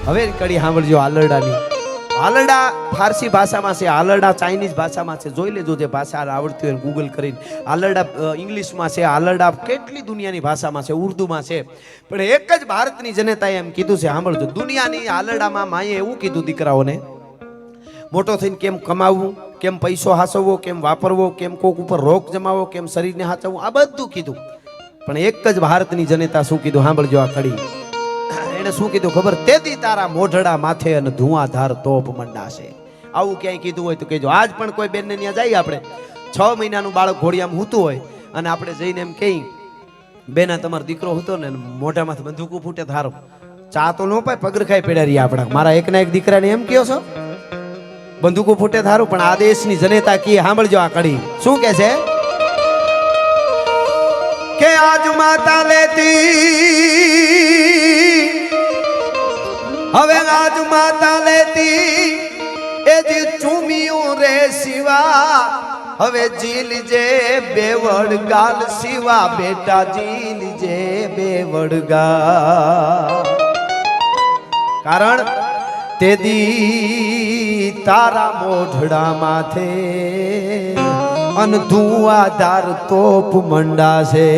હવે કડી સાંભળજો આલરડાની. આલરડા ફારસી ભાષામાં છે, આલરડા ચાઇનીઝ ભાષામાં છે. જોઈ લેજો જે ભાષા આવડતી હોય ગૂગલ કરીને. આલરડા ઇંગ્લિશમાં છે, આલરડા કેટલી દુનિયાની ભાષામાં છે, ઉર્દુમાં છે. પણ એક જ ભારતની જનતાએ એમ કીધું છે, સાંભળજો. દુનિયાની આલરડામાં માએ એવું કીધું દીકરાઓને, મોટો થઈને કેમ કમાવવું, કેમ પૈસો હાસવવો, કેમ વાપરવો, કેમ કોક ઉપર રોક જમાવો, કેમ શરીરને હાચવવું, આ બધું કીધું. પણ એક જ ભારતની જનતા શું કીધું સાંભળજો આ કડી. એને શું કીધું ખબર? તેથી તારા મોઢડા માથે અને ધુઆધાર તોપ મંડાશે. આવું ક્યાંય કીધું હોય તો કહેજો. આજ પણ કોઈ બેનને ત્યાં જઈએ આપણે, 6 મહિનાનું બાળક ઘોડિયામાં હૂતું હોય અને આપણે જઈને એમ કહી, બેના તમારો દીકરો હતો ને મોઢામાંથી બંદૂકો ફૂટે ધારો, ચા તો ન પાય, પગરખાય પેડા રહ્યા આપણા. મારા એકના એક દીકરાને એમ કહો છો બંદૂકો ફૂટે ધારું. પણ આ દેશની જનતા કી સાંભળજો આ કડી શું કે છે કે આજ માતા લેતી, હવે આજ માતા લેતી એ જે ચૂમિયું રે શિવા, હવે જીલજે બેવડ ગાલ શિવા, બેટા જીલજે બેવડ ગાલ. કારણ તે દી તારા મોઢડા માથે અન ધુઆધાર તોપ મંડાશે.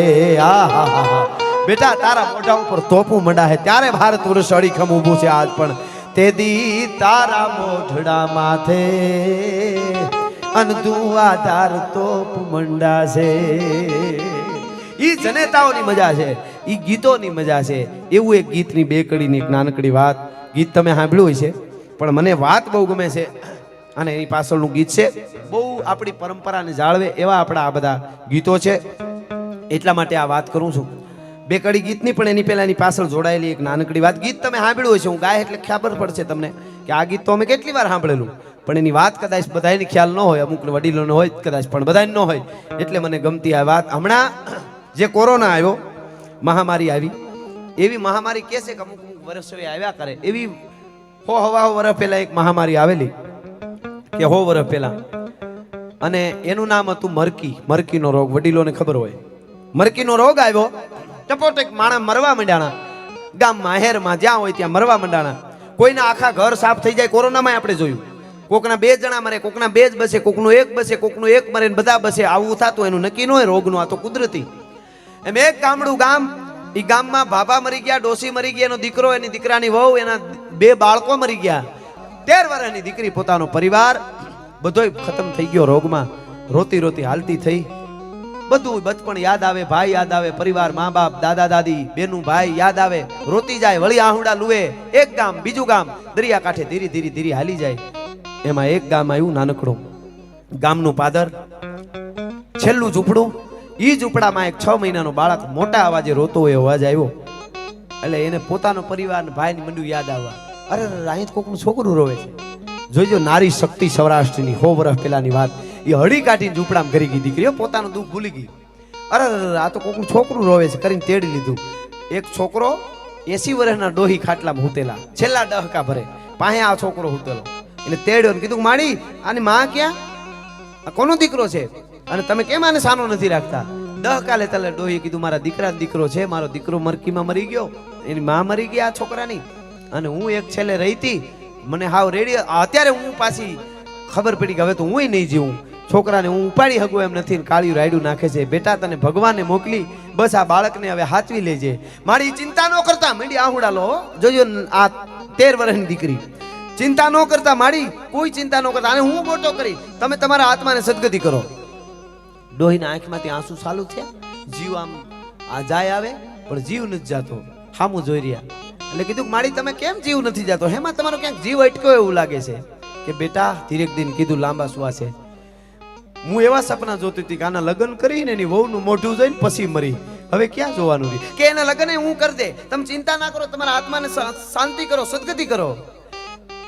આહા બેટા તારા મોઢા ઉપર તોપું મંડાશે ત્યારે ભારત વર્ષ અડીખમ ઊભું છે આજ પણ. તે દી તારા મોઢડા માથે અન ધુઆધાર તોપ મંડાશે. ઈ જનેતાઓની મજા છે, ઈ ગીતોની મજા છે. એવું એક ગીતની બે કડીની એક નાનકડી વાત, ગીત તમે સાંભળ્યું હોય છે પણ મને વાત બહુ ગમે છે અને એની પાછળનું ગીત છે. બહુ આપણી પરંપરાને જાળવે એવા આપણા આ બધા ગીતો છે, એટલા માટે આ વાત કરું છું. બે કડી ગીતની પણ એની પહેલા એની પાછળ જોડાયેલી એક નાનકડી વાત. ગીત તમે સાંભળ્યું હોય છે, હું ગાય એટલે ખબર પડશે તમને કે આ ગીત તો અમે કેટલી વાર સાંભળેલું, પણ એની વાત કદાચ બધાને ખ્યાલ ન હોય, અમુક વડીલોને હોય કદાચ પણ બધાને ન હોય, એટલે મને ગમતી આ વાત. હમણાં જે કોરોના આવ્યો, મહામારી આવી, એવી મહામારી કે છે કે અમુક વર્ષો આવ્યા કરે, એવી હવા વર્ષ પહેલા એક મહામારી આવેલી કે 100 વર્ષ પહેલા, અને એનું નામ હતું મરકી. મરકીનો રોગ વડીલોને ખબર હોય. મરકીનો રોગ આવ્યો, ટપોટેક માણસ મરવા માંડ્યાના, ગામમાં શહેરમાં જ્યાં હોય ત્યાં મરવા માંડ્યાના. કોઈના આખા ઘર સાફ થઈ જાય. કોરોનામાં આપણે જોયું, કોકના 2 જણા મરે, કોકના 2 જ બસે, કોકનું 1 બસે, કોકનું 1 મરે ને બધા બસે. આવું થતું, એનું નક્કી ન હોય રોગનું, આ તો કુદરતી. એમ એક ગામડું ગામ, એ ગામમાં બાબા મરી ગયા, ડોસી મરી ગયા, એનો દીકરો, એની દીકરાની વહુ, એના 2 બાળકો મરી ગયા. 13 વર્ષની દીકરી, પોતાનો પરિવાર બધોય ખતમ થઈ ગયો રોગમાં. રોતી રોતી હાલતી થઈ. બધું બચપણ યાદ આવે, ભાઈ યાદ આવે, પરિવાર, મા બાપ, દાદા દાદી, બેનું ભાઈ યાદ આવે, રોતી જાય, વળી આહુડા લુએ. એક ગામ બીજું ગામ, દરિયા કાંઠે ધીરે ધીરે ધીરે હાલી જાય. એમાં એક ગામ આવ્યું નાનકડું, ગામનું પાદર, છેલ્લું ઝૂંપડું. ઈ ઝૂંપડામાં એક 6 મહિનાનો બાળક મોટા અવાજે રોતો હોય અવાજ આવ્યો. એટલે એને પોતાનો પરિવાર ભાઈને મંડ્યું યાદ આવવા. અરે અહીં કોકનું છોકરું રોવે છે. જોઈજો નારી શક્તિ સૌરાષ્ટ્રની 100 વર્ષ પહેલાની વાત. એ હળી કાઢીને ઝૂંપડામાં કરી ગઈ દીકરીઓ, પોતાનું દુઃખ ભૂલી ગઈ. અરે આ તો કોકનું છોકરું રોવે છે કરીને તેડી લીધું. એક છોકરો 80 વર્ષના ડોહી ખાટલામાં હૂતેલા, છેલ્લા ડહકા ભરે, પાસે આ છોકરો હૂતેલો. એને તેડ્યો ને કીધું, માડી આની માં ક્યાં? આ કોનો દીકરો છે અને તમે કેમ આને સાનો નથી રાખતા? દહકા લેતા ડોહીએ કીધું, મારા દીકરા દીકરો છે, મારો દીકરો મરકીમાં મરી ગયો, એની માં મરી ગઈ આ છોકરાની, અને હું એક છેલ્લે રહીતી. મને હાવ રેડી, અત્યારે હું પાછી ખબર પડી કે હવે તો હું નહીં જીવું. છોકરાને હું ઉપાડી શકું એમ નથી, કાળિયું રાયડું નાખે છે. બેટા તને ભગવાને મોકલી, બસ આ બાળકને હવે હાચવી લેજે. મારી ચિંતા ન કરતા મંડી આહુડા લો. જોજો આ 13 વર્ષની દીકરી, ચિંતા ન કરતા માડી, કોઈ ચિંતા ન કરતા, અને હું મોટો કરી, તમે તમારા આત્માને સદગતિ કરો. ડોહીના આંખમાંથી આંસુ ચાલુ થયા. જીવ આમ આ જાય આવે પણ જીવ નથી જાતો, સામું જોઈ રહ્યા. એટલે કીધું, માડી તમે કેમ જીવ નથી જાતો? હેમાં તમારો ક્યાંક જીવ અટક્યો એવું લાગે છે. કે બેટા ધીરેક દિન કીધું લાંબા શ્વાસે, હું એવા સપના જોતી હતી કે આના લગ્ન કરીને એની વહુનું મોઢું જોઈને પછી મરી. હવે ક્યાં જોવાનું રહી કે એના લગ્ન હું કરી દે. તમે ચિંતા ના કરો, તમારા આત્માને શાંતિ કરો, સદગતિ કરો.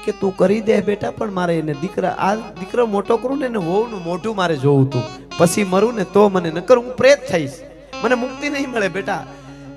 કે તું કરી દે બેટા, પણ મારે એને દીકરો મોટો કરું ને એને વહુનું મોઢું મારે જોવું તું, પછી મરું ને તો મને નકર હું પ્રેત થઈશ, મને મુક્તિ નહીં મળે બેટા.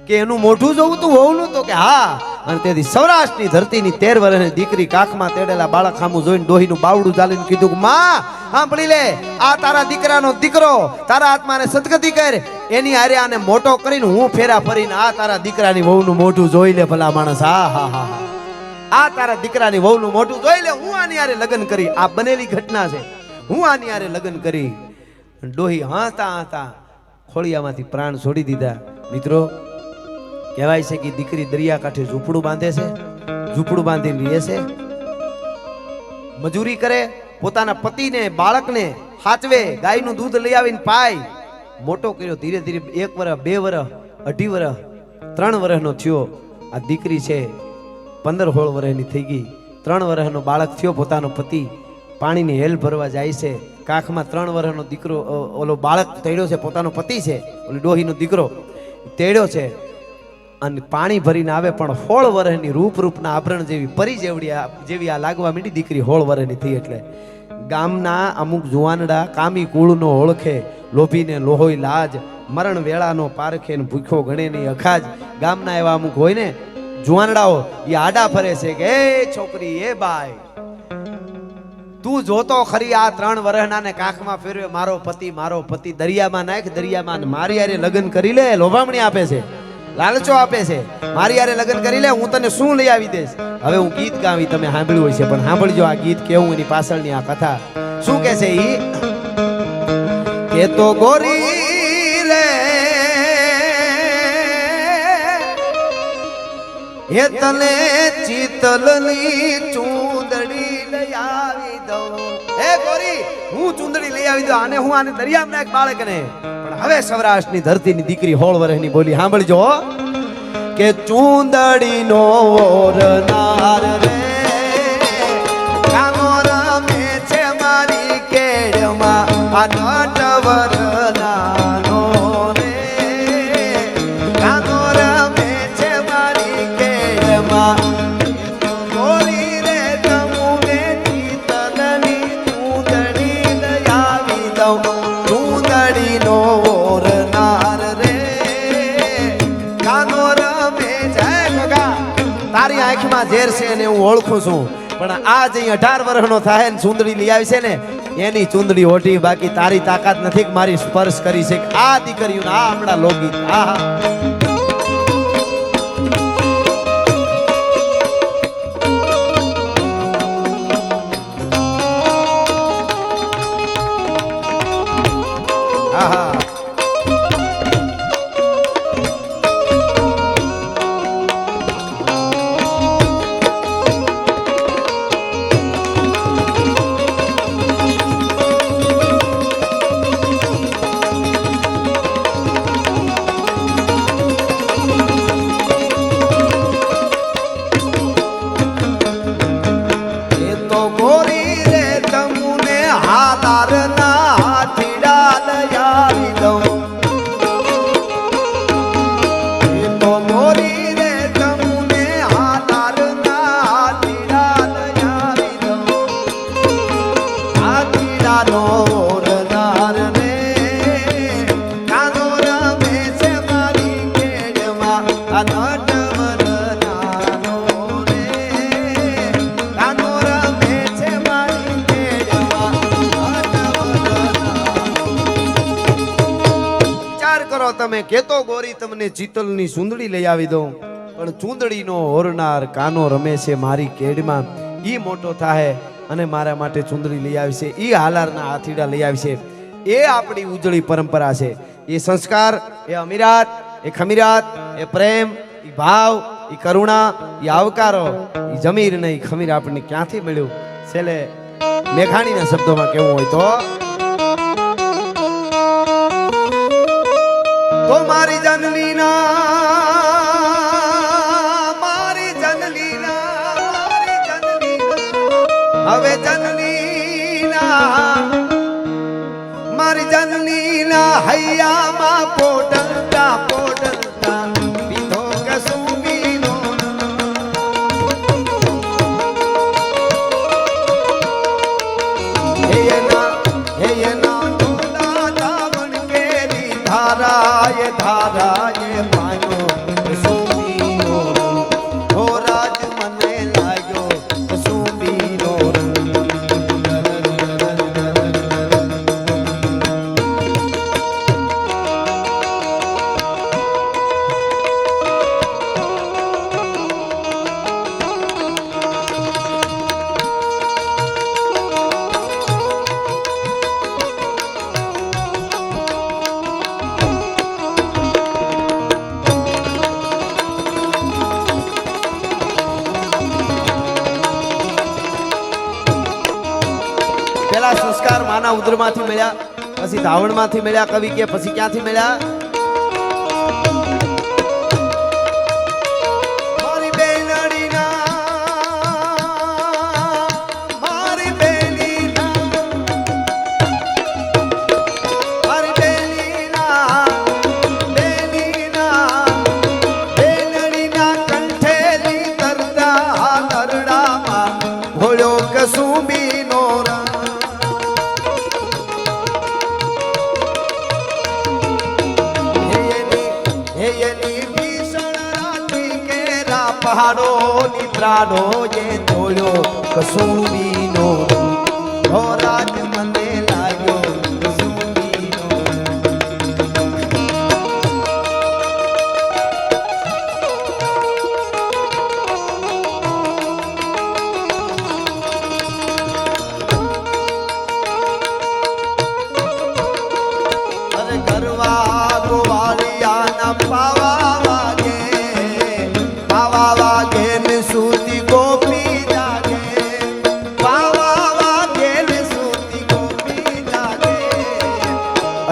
કે એનું મોઢું જોવું તું વહુનું? તો કે હા. અને તેથી સૌરાષ્ટ્રની ધરતીની 13 વર્ષની દીકરી કાખમાં તેડેલા બાળક સામું જોઈને ડોહીનું બાવડું ચાલીને કીધું કે માં સાંભળી લે, આ તારા દીકરાનો દીકરો, તારા આત્માને સદગતિ કર, એની હારે આને મોટો કરીને હું ફેરા ફરીને આ તારા દીકરાની વહુનું મોઢું જોઈ લે ભલા માણસ. હા હા હા હા, આ તારા દીકરાની વહુનું મોઢું જોઈ લે, હું આની હારે લગ્ન કરી. આ બનેલી ઘટના છે. હું આની હારે લગ્ન કરી. ડોહી હાતા હાતા ખોળિયામાંથી પ્રાણ છોડી દીધા. મિત્રો કહેવાય છે કે દીકરી દરિયા કાંઠે ઝૂંપડું બાંધે છે, ઝૂંપડું બાંધીને રહે છે, મજૂરી કરે, પોતાના પતિને બાળકને હાચવે, ગાયનું દૂધ લઈ આવીને પાય, મોટો કર્યો. ધીરે ધીરે 1 વર્ષ 2 વર્ષ 2.5 વર્ષ 3 વર્ષનો થયો. આ દીકરી છે 15-16 વર્ષની થઈ ગઈ. 3 વર્ષનો બાળક થયો. પોતાનો પતિ પાણીની હેલ ભરવા જાય છે. કાખમાં 3 વર્ષનો દીકરો ઓલો બાળક તેડ્યો છે. પોતાનો પતિ છે, ઓલી ડોહીનો દીકરો તેડ્યો છે અને પાણી ભરીને આવે. પણ 16 વર્ષની રૂપના આભરણ જેવી પરી જેવી આ લાગવા માંડી દીકરી. 16 વર્ષની થઈ એટલે ગામના અમુક જુવાનડા કામી કુળનો ઓળખે, લોભીને લોહોય લાજ, મરણ વેળાનો પારખે ને ભૂખ્યો ગણે નહીં અખાજ. ગામના એવા અમુક હોય ને જુવાનડાઓ, એ આડા ફરે છે કે એ છોકરી, એ બાઈ, તું જોતો ખરી આ 3 વર્ષના ને કાખમાં ફેરવે મારો પતિ દરિયામાં નાખ, દરિયામાં મારી હારે લગ્ન કરી લે. લોભામણી આપે છે, લાલચો આપે છે. મારી હારે લગ્ન કરી લે, હું તને શું લઈ આવી દઈશ. હવે હું ગીત ગાવી, તમે સાંભળ્યું હોય છે, પણ સાંભળજો આ ગીત કેવું, એની પાછળની આ કથા શું કે છે. ઈ કે તો ગોરી રે હે તને ચિતલની ચૂંદડી લઈ આવી દઉં. હે ગોરી, હું ચૂંદડી લઈ આવી દઉં. આને હું આને દરિયામાં નાખ બાળકને. પણ હવે સૌરાષ્ટ્રની ધરતીની દીકરી 16 વર્ષની બોલી સાંભળજો કે ચૂંદડીનો ઓરનાર રે કાનો રમે છે મારી કેડમાં આ નટવર નાનો રે કાનો રમે છે મારી કેડમાં ગોરી રે તમુને ચિતલની ચૂંદડી લઈ આવી દઉં. ચૂંદડીનો ઓરનાર રે કાનો રમે છે. તારી આંખમાં ઝેર છે ને હું ઓળખું છું, પણ આ જે 18 વર્ષનો થાય ને ચૂંદડી લઈ આવી છે ને એની ચૂંદડી ઓઢી. બાકી તારી તાકાત નથી કે મારી સ્પર્શ કરી છે. આ દીકરીઓ આ હમણાં લોકગીત. આહા આહા તમે કેતો ગોરી તમને ચિતલની ચૂંદડી લઈ આવી દઉં, પણ ચૂંદડીનો ઓરનાર કાનો રમે છે મારી કેડમાં. ઈ મોટો થાય અને મારા માટે ચૂંદડી લઈ આવી છે, ઈ હાલારના હાથીડા લઈ આવી છે. એ આપણી ઉજળી પરંપરા છે. એ સંસ્કાર, એ અમીરાત, એ ખમીરાત, એ પ્રેમ, એ ભાવ, એ કરુણા, એ આવકારો, એ જમીર ને એ ખમીર આપણને ક્યાંથી મળ્યું. છેલ્લે મેઘાણીના શબ્દોમાં કેવું હોય તો મારી જનલીના હવે જનલીના મારી જનલીના હૈયામાં પોટલતા પીધો કસુંબીનો હેયના ડોલા દાવણ કેરી ધારાય પાયો કસુંબીનો હો રાજ મને લાગ્યો કસુંબીનો. અવતાર માના ઉદરમાંથી મળ્યા, પછી ધાવણમાંથી મળ્યા, કવિ કે પછી ક્યાંથી મળ્યા? પહાડો નિદ્રાનો એ જોયો કસુંબીનો હો રાજ મને લાગ્યો કસુંબીનો. અરે ગરવા ગોવાલિયાના પાવા વાગે, પાવા વાગે ને સૂતી ગોપી જાગે, પાવા વાગે ને સૂતી ગોપી જાગે.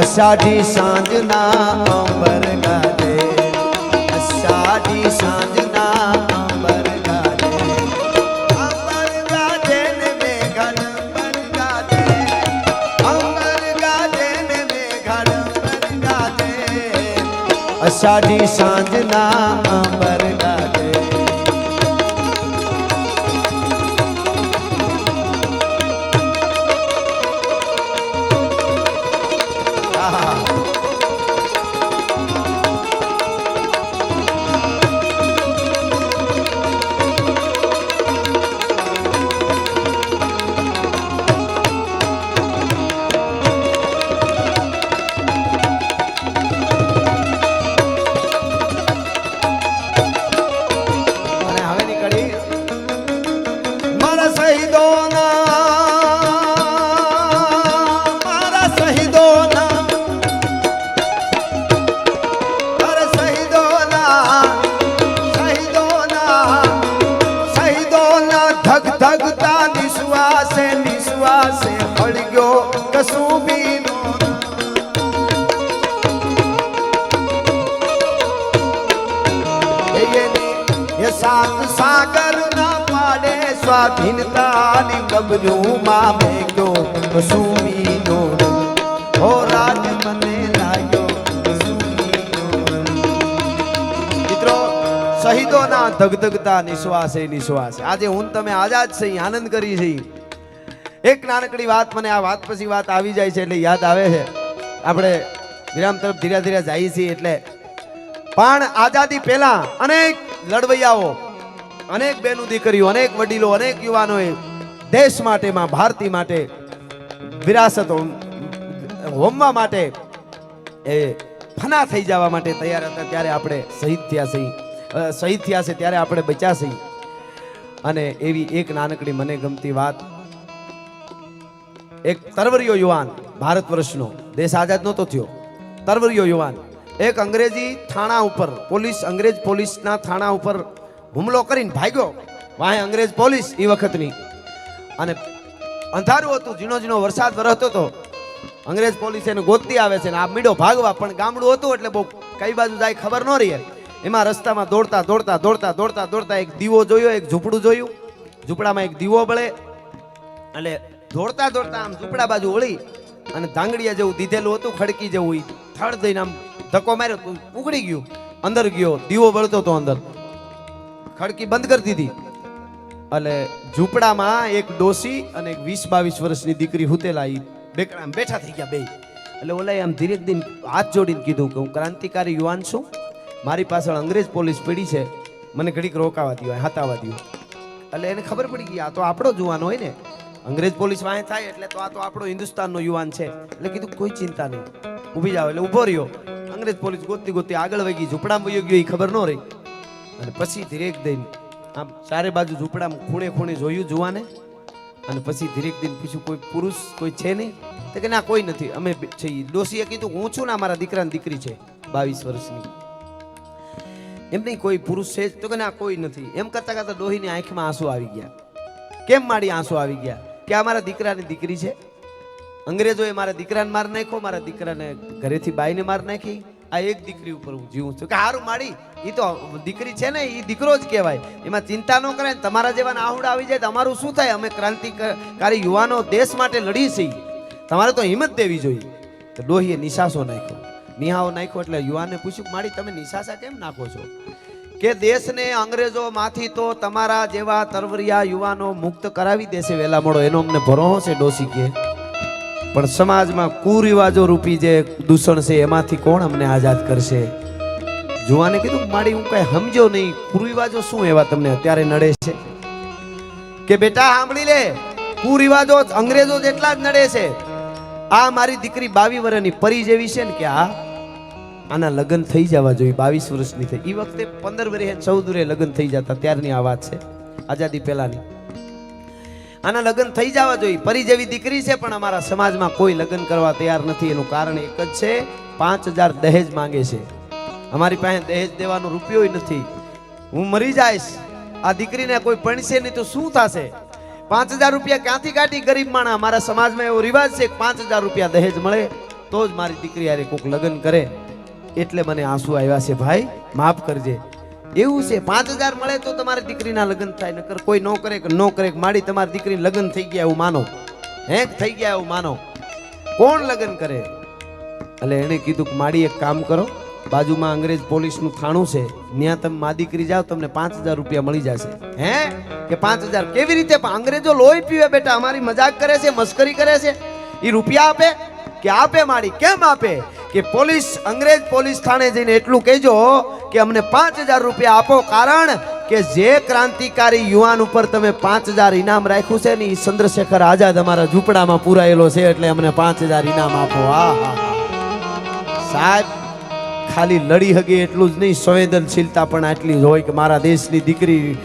અષાઢી સાંજના અંબર ગાજે, અષાઢી સાંજના અંબર ગાજે, અંબર ગાજે ને મેઘડ અંબર ગાજે, અંબર ગાજે ને મેઘડ અંબર ગાજે. અષાઢી સાંજના અંબર ગાજે. ધગધગતા નિશ્વાસે નિશ્વાસે ફળગ્યો કસુંબીનો. એ સાત સાગર ના પાડે સ્વાધીનતાની કબજું માં મેગ્યો કસુંબીનો હો રાજ મને લાગ્યો કસુંબીનો. મિત્રો, શહીદોના ધગધગતા નિશ્વાસે નિશ્વાસે આજે હું તમે આઝાદ થઈ આનંદ કરી છે. એક નાનકડી વાત મને આ વાત પછી વાત આવી જાય છે એટલે યાદ આવે છે. આપણે વિરામ તરફ ધીરે ધીરે જઈએ છીએ. એટલે પણ આઝાદી પહેલા અનેક લડવૈયાઓ, અનેક બેનું દીકરીઓ, અનેક વડીલો, અનેક યુવાનોએ દેશ માટે, માં ભારતી માટે, વિરાસતો હોમવા માટે, એ ફના થઈ જવા માટે તૈયાર હતા. ત્યારે આપણે શહીદ થયા છે, ત્યારે આપણે બચ્યા છીએ. અને એવી એક નાનકડી મને ગમતી વાત, એક તરવરિયો યુવાન, ભારત વર્ષનો, દેશ આઝાદ નહોતો થયો, તરવરિયો યુવાન એક અંગ્રેજી થાણા ઉપર, અંગ્રેજ પોલીસના થાણા ઉપર હુમલો કરીને ભાગ્યો. વાહે અંગ્રેજ પોલીસ એ વખતની, અને અંધારું હતું, ઝીણો ઝીણો વરસાદ વરસતો હતો. અંગ્રેજ પોલીસ એને ગોતતી આવે છે ને આ મીડો ભાગવા, પણ ગામડું હતું એટલે બહુ કઈ બાજુ જાય ખબર ન રહી. એમાં રસ્તામાં દોડતા દોડતા દોડતા દોડતા દોડતા એક દીવો જોયો, એક ઝૂંપડું જોયું. ઝૂંપડામાં એક દીવો બળે એટલે દોડતા દોડતા આમ ઝૂંપડા બાજુ વળી અને ધાંગડિયા જેવું દીધેલું હતું, ખડકી જેવું, થડ દઈને આમ ધક્કો માર્યો, ઉગડી ગયું, અંદર ગયો, દીવો બળતો હતો અંદર, ખડકી બંધ કરી દીધી. એટલે ઝૂંપડામાં એક ડોસી અને એક 20-22 વર્ષની દીકરી હુતેલા, બેઠા થઈ ગયા બે. એટલે ઓલાએ આમ ધીરે ધીરે હાથ જોડીને કીધું કે હું ક્રાંતિકારી યુવાન છું, મારી પાછળ અંગ્રેજ પોલીસ પડી છે, મને ઘડીક રોકાવા દો, હટાવવા દો. એટલે એને ખબર પડી ગઈ આ તો આપણો જુવાન હોય ને, અંગ્રેજ પોલીસ વાહે થાય એટલે તો આ તો આપણો હિન્દુસ્તાનનો યુવાન છે. એટલે કીધું કોઈ ચિંતા નહીં, ઊભી જાવ. એટલે ઊભો રહ્યો. અંગ્રેજ પોલીસ ગોતતી ગોતતી આગળ વહી ગઈ, ઝૂંપડામાં વયો ગયો, એ ખબર ન રહી. અને પછી ધીરેક દઈને આમ ચારે બાજુ ઝૂંપડામાં ખૂણે ખૂણે જોયું જુવાને, અને પછી ધીરેક દઈને પૂછ્યું કોઈ પુરુષ કોઈ છે નહીં? તો કે ના કોઈ નથી, અમે છીએ. ડોશીએ કીધું હું છું ને, મારા દીકરાની દીકરી છે 22 વર્ષની. એમ નહીં કોઈ પુરુષ છે? તો કે ના કોઈ નથી. એમ કરતા કરતા ડોહીની આંખમાં આંસુ આવી ગયા. કેમ મારી આંસુ આવી ગયા? કે આ મારા દીકરાની દીકરી છે. અંગ્રેજોએ મારા દીકરાને માર નાખ્યો, મારા દીકરાને ઘરેથી બાઈને માર નાખી. આ એક દીકરી ઉપર હું જીવું છું કે હારું માડી, એ તો દીકરી છે ને, એ દીકરો જ કહેવાય, એમાં ચિંતા ન કરે. તમારા જેવા આહુડા આવી જાય તો અમારું શું થાય? અમે ક્રાંતિકારી યુવાનો દેશ માટે લડી છીએ, તમારે તો હિંમત દેવી જોઈએ. તો ડોહીએ નિશાસો નાખ્યો, નિહાવો નાખ્યો. એટલે યુવાનને પૂછ્યું, માડી તમે નિશાસા કેમ નાખો છો? કે દેશને અંગ્રેજો માંથી તો તમારા જેવા તરવરિયા યુવાનો મુક્ત કરાવી દેશે વહેલા મોડો, એનો અમને ભરોસો છે ડોસી કે. પણ સમાજમાં કુરિવાજો રૂપી જે દૂષણ છે એમાંથી કોણ અમને આઝાદ કરશે? જુવાને કીધું, માડી હું કઈ સમજો નહીં, કુરિવાજો શું એવા તમને અત્યારે નડે છે? કે બેટા સાંભળી લે, કુરિવાજો અંગ્રેજો જેટલા જ નડે છે. આ મારી દીકરી 22 વર્ષની પરી જેવી છે ને, કે આના લગ્ન થઈ જવા જોઈએ. 22 વર્ષની થઈ, એ વખતે 15 વર્ષે 14 વર્ષે લગ્ન થઈ જતા, ત્યારની આ વાત છે, આઝાદી પહેલાની. આના લગ્ન થઈ જવા જોઈએ. પરી જેવી દીકરી છે, પણ અમારા સમાજમાં કોઈ લગ્ન કરવા તૈયાર નથી. એનું કારણ એક જ છે, 5000 દહેજ માંગે છે. અમારી પાસે દહેજ દેવાનો રૂપિયો નથી. હું મરી જઈશ, આ દીકરીને કોઈ પણશે નહીં તો શું થશે? 5000 રૂપિયા ક્યાંથી કાઢી ગરીબ માણસ? અમારા સમાજમાં એવો રિવાજ છે કે 5000 રૂપિયા દહેજ મળે તો જ મારી દીકરી યારે કોઈક લગ્ન કરે. એટલે મને આંસુ આવ્યા છે ભાઈ, માફ કરજે. એવું છે, 5000 મળે તો તમારી દીકરીના લગ્ન થાય, નકર કોઈ નો કરે કે નો કરે. માડી તમારી દીકરી લગ્ન થઈ ગયા એવું માનો, હે થઈ ગયા એવું માનો, કોણ લગ્ન કરે? એટલે એને કીધું કે માડી એક કામ કરો, બાજુમાં અંગ્રેજ પોલીસનું થાણું છે, ત્યાં તમે મા દીકરી જાઓ, તમને 5000 રૂપિયા મળી જશે. હે કે 5000 કેવી રીતે? અંગ્રેજો લોહી પીવે બેટા, અમારી મજાક કરે છે, મસ્કરી કરે છે. એ રૂપિયા આપે કે આપે? માડી કેમ આપે? કે પોલીસ, અંગ્રેજ પોલીસ થાણે જઈને એટલું કહેજો કે અમને 5000 રૂપિયા આપો, કારણ કે જે ક્રાંતિકારી યુવાન ઉપર તમે 5000 ઇનામ રાખ્યું છે ને, એ ચંદ્રશેખર આઝાદ અમારા ઝૂંપડામાં પુરાયેલો છે, એટલે અમને 5000 ઇનામ આપો. હા સાહેબ, ખાલી લડી હગે એટલું જ નહીં, સંવેદનશીલતા પણ આટલી જ હોય કે મારા દેશની દીકરી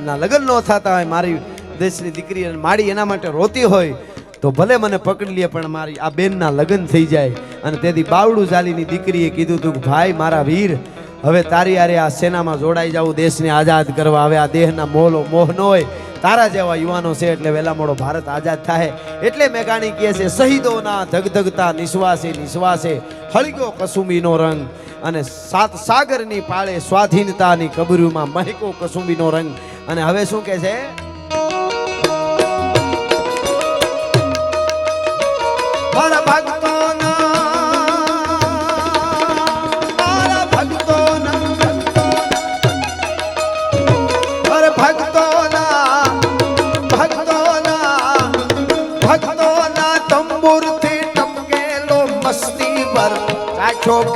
ના લગ્ન ન થતા હોય, મારી દેશની દીકરી માડી એના માટે રોતી હોય તો ભલે મને પકડી લે, પણ મારી આ બેનના લગ્ન થઈ જાય. અને તેથી બાવડું જાલીની દીકરીએ કીધું તું કે ભાઈ મારા વીર, હવે તારી આરે આ સેનામાં જોડાઈ જાવ, દેશને આઝાદ કરવા. હવે આ દેહના મોહ ન હોય, તારા જેવા યુવાનો છે એટલે વહેલા મોડો ભારત આઝાદ થાય. એટલે મેઘાણી કહે છે, શહીદોના ધગધગતા નિશ્વાસે નિશ્વાસે હળગ્યો કસુંબીનો રંગ, અને 7 સાગરની પાળે સ્વાધીનતાની કબરીમાં મહેકો કસુંબીનો રંગ. અને હવે શું કહે છે?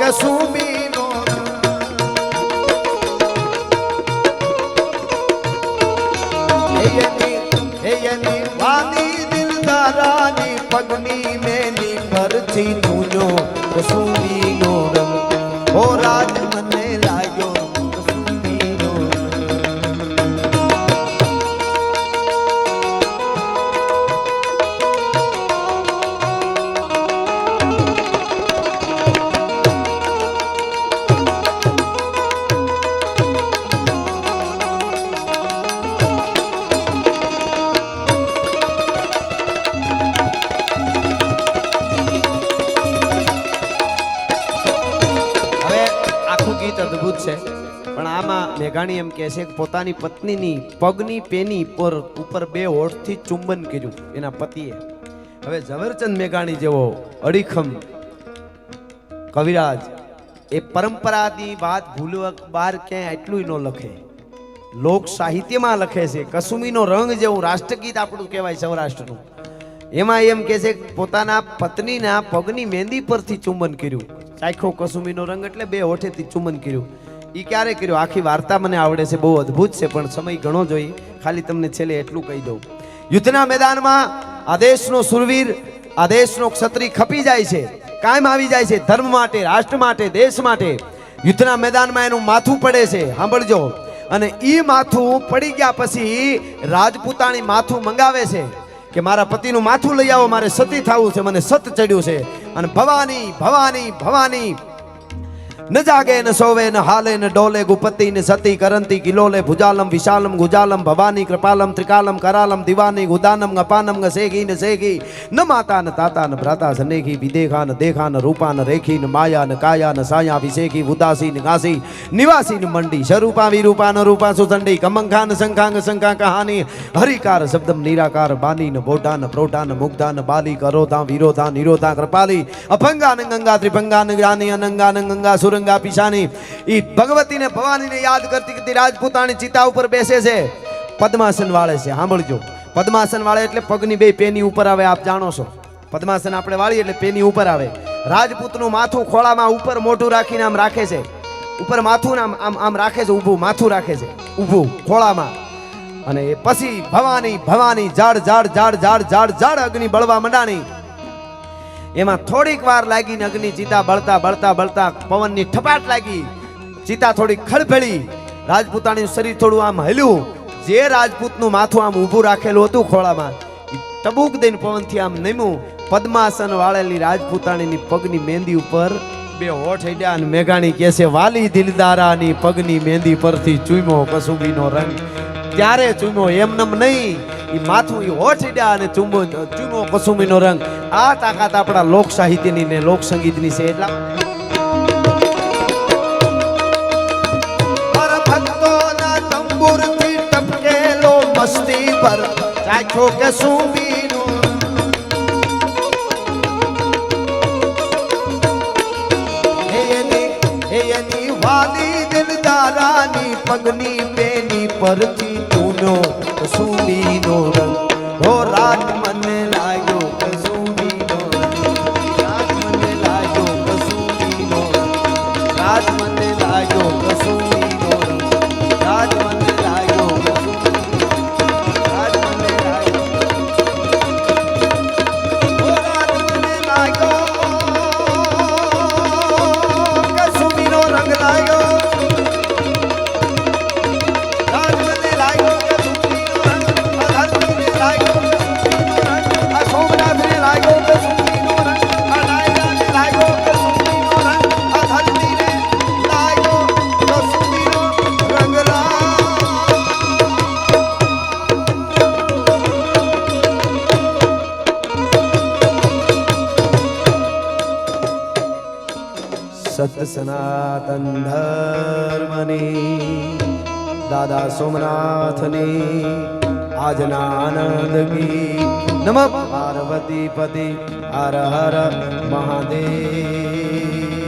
કસુંબીનો એયની વાદી દિલદારાની પગની મેની પરથી તુજો કસુંબીનો રંગ. ઓ રાજ મને લાગ્યો કસુંબીનો અદભુત છે. પણ આમાં મેઘાણી એમ કહે છે કે પોતાની પત્નીની પગની પેની ઉપર 2 હોઠથી ચુંબન કર્યું એના પતિએ. હવે ઝવેરચંદ મેઘાણી જેવો અડીખમ કવિરાજ એ પરંપરાની વાત ભૂલવા બહાર ક્યાંય એટલું ન લખે, લોક સાહિત્યમાં લખે છે. કસુંબીનો રંગ જેવું રાષ્ટ્રગીત આપણું કહેવાય સૌરાષ્ટ્રનું, એમાં એમ કહે છે પોતાના પત્નીના પગની મહેંદી પરથી ચુંબન કર્યું. ચાખ્યો કસુંબીનો રંગ એટલે 2 હોઠેથી ચુંબન કર્યું. એ ક્યારે કર્યું? આખી વાર્તા મને આવડે છે, બહુ અદ્ભુત છે, પણ સમય ઘણો જોઈએ. ખાલી તમને છેલ્લે એટલું કહી દઉં, યુદ્ધના મેદાનમાં આ દેશનો સુરવીર, આ દેશનો ક્ષત્રિય ખપી જાય છે, કાયમ આવી જાય છે ધર્મ માટે, રાષ્ટ્ર માટે, દેશ માટે. યુદ્ધના મેદાનમાં એનું માથું પડે છે, સાંભળજો. અને એ માથું પડી ગયા પછી રાજપૂતાણી માથું મંગાવે છે કે મારા પતિનું માથું લઈ આવો, મારે સતી થવું છે, મને સત ચડ્યું છે. અને ભવાની ભવાની ભવાની न जागे न सोवे न हाले न डोले गुपति न सती करंती किलोले भुजालम विशालम गुजालम भवानी कृपालम त्रिकालम करालम दिवानी गुदानम अपानम सेगी न सेगी न माता न ताता न भ्राता सनेगी विदेखा न देखा न रूपा न रेखी न माया न काया न साया विसेकी उदासी न घासी निवासी न मंडी स्वरूपा विरूपा न रूपा सुचंडी कमंखा न शंखांग शंखा कहानी हरिकार शब्दम निराकार बानी न बोटा न प्रोटा न मुग्धा न बाली करोधा विरोधा निरोधा कृपाली अभंगा न गंगा त्रिभंगा न ज्ञानी अनंगा न गंगा सुरंगा पिशानी ई भगवती ने भवानी ने याद करती करती राजपूतानी चिता ऊपर बेसे छे पद्मासन वाळे छे सांभळજો पद्मासन वाळे એટલે પગની બે પેની ઉપર આવે આપ જાણો છો પદ્માસન આપણે વાળી એટલે પેની ઉપર આવે રાજપૂતનું માથું ખોળામાં ઉપર મોઢું રાખીને આમ રાખે છે ઉપર માથું આમ આમ આમ રાખે છે ઊભું માથું રાખે છે ઊભું ખોળામાં અને પછી ભવાની ભવાની જાડ જાડ જાડ જાડ જાડ જાડ અગ્નિ બળવા મંડાણી એમાં થોડીક વાર લાગીને અગ્નિ ચિતા બળતા બળતા બળતા પવનની ઠપાટ લાગી ચિતા થોડી ખળભળી રાજપૂતાણીનું શરીર થોડું આમ હલ્યું જે રાજપૂતનું માથું આમ ઊભું રાખેલું હતું ખોળામાં ટબુક દઈને પવનથી આમ નમ્યું પદ્માસન વાળેલી રાજપૂતાણીની પગની મહેંદી ઉપર બે હોઠ હેડ્યા અને મેઘાણી કહે છે વાલી દિલદારાની પગની મહેંદી પરથી ચૂમ્યો કસુંબીનો રંગ ત્યારે ચૂમ્યો એમનેમ નહીં એ માથું એ હોઠ હેડ્યા અને ચૂમ્યો કસુંબીનો રંગ આ તાકાત આપણા લોક સાહિત્યની ને લોક સંગીતની છે એટલા ભક્તોના તંબુરથી ટપકેલો મસ્તી પર ચાખ્યો કસુંબીનો એની વાલી દિલદારાની પગની બેની પરથી ચૂમ્યો કસુંબીનો રંગ હો રાત મને લાગ્યો કસુંબીનો રંગ રાત મને લાગ્યો કસુંબીનો રંગ રાત મને લાગ્યો કસુંબીનો રંગ રાત મને લાગ્યો રાત મને લાગ્યો હો રાત મને લાગ્યો કસુંબીનો રંગ લાગ્યો सत्य सनातन धर्मनी दादा सोमनाथ ने आजना आनंद की नमः पार्वती पति हर हर महादेव।